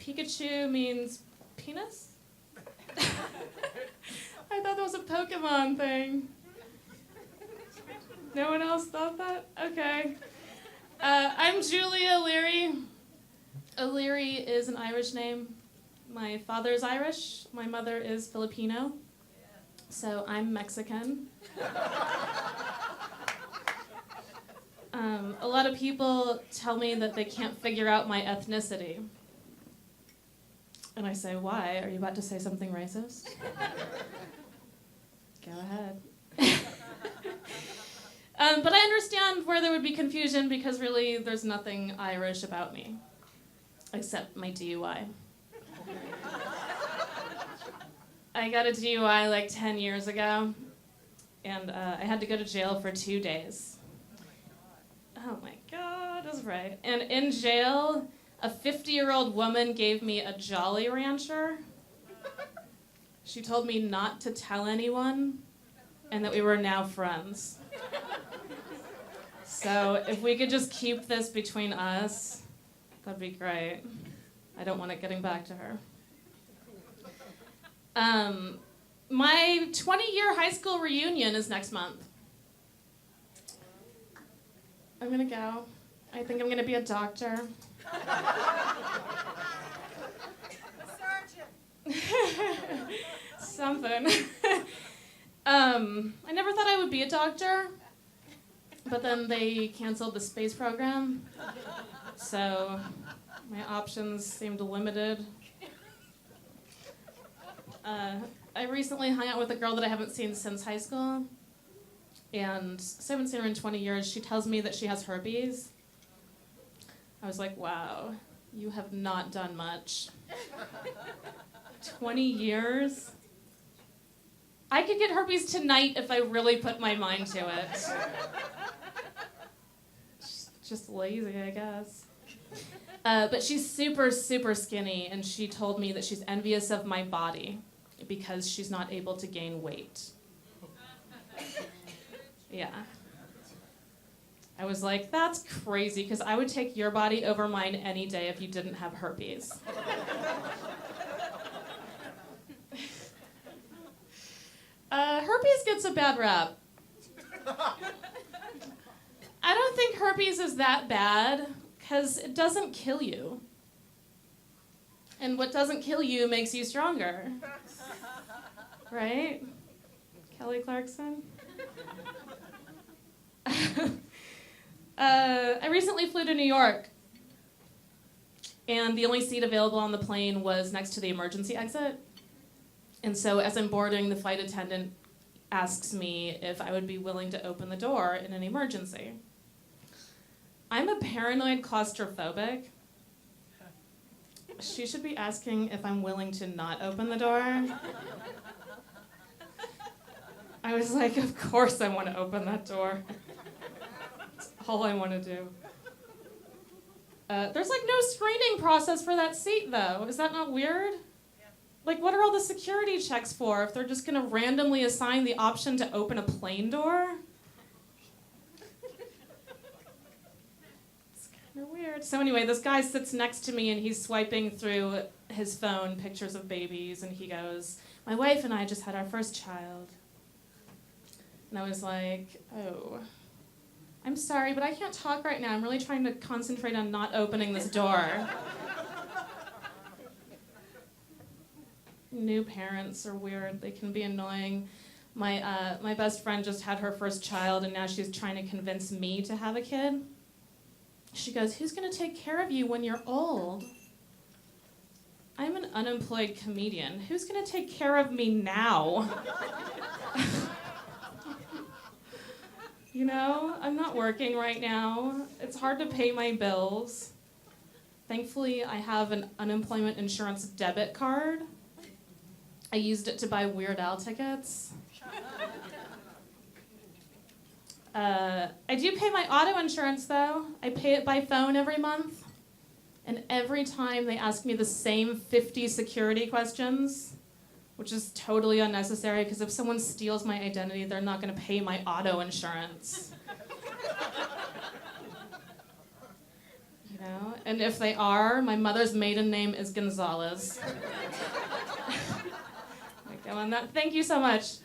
Pikachu means penis? I thought that was a Pokemon thing. No one else thought that? Okay. I'm Julia O'Leary. O'Leary is an Irish name. My father is Irish. My mother is Filipino. So I'm Mexican. A lot of people tell me that they can't figure out my ethnicity. And I say, why? Are you about to say something racist? Go ahead. But I understand where there would be confusion because really there's nothing Irish about me, except my DUI. I got a DUI like 10 years ago, and I had to go to jail for 2 days. Oh my God, that's right. And in jail, a 50-year-old woman gave me a Jolly Rancher. She told me not to tell anyone, and that we were now friends. So if we could just keep this between us, that'd be great. I don't want it getting back to her. My 20-year high school reunion is next month. I'm gonna go. I think I'm gonna be a doctor. Surgeon. Something. I never thought I would be a doctor, but then they canceled the space program, so my options seemed limited. I recently hung out with a girl that I haven't seen since high school, and so I haven't seen her in 20 years. She tells me that she has herpes. I was like, wow, you have not done much. 20 years? I could get herpes tonight if I really put my mind to it. Just lazy, I guess. But she's super, super skinny, and she told me that she's envious of my body because she's not able to gain weight. Yeah. I was like, that's crazy, because I would take your body over mine any day if you didn't have herpes. Herpes gets a bad rap. I don't think herpes is that bad, because it doesn't kill you. And what doesn't kill you makes you stronger. Right? Kelly Clarkson? I recently flew to New York, and the only seat available on the plane was next to the emergency exit. And so as I'm boarding, the flight attendant asks me if I would be willing to open the door in an emergency. I'm a paranoid claustrophobic. She should be asking if I'm willing to not open the door. I was like, of course I want to open that door. That's all I want to do. There's like no screening process for that seat, though. Is that not weird? Like, what are all the security checks for if they're just going to randomly assign the option to open a plane door? It's kind of weird. So anyway, this guy sits next to me, and he's swiping through his phone pictures of babies, and he goes, my wife and I just had our first child. And I was like, oh, I'm sorry, but I can't talk right now. I'm really trying to concentrate on not opening this door. New parents are weird. They can be annoying. My best friend just had her first child, and now she's trying to convince me to have a kid. She goes, who's going to take care of you when you're old? I'm an unemployed comedian. Who's going to take care of me now? You know, I'm not working right now. It's hard to pay my bills. Thankfully, I have an unemployment insurance debit card. I used it to buy Weird Al tickets. I do pay my auto insurance, though. I pay it by phone every month. And every time they ask me the same 50 security questions, which is totally unnecessary, because if someone steals my identity, they're not going to pay my auto insurance. You know? And if they are, my mother's maiden name is Gonzalez. Like, go on that. Thank you so much.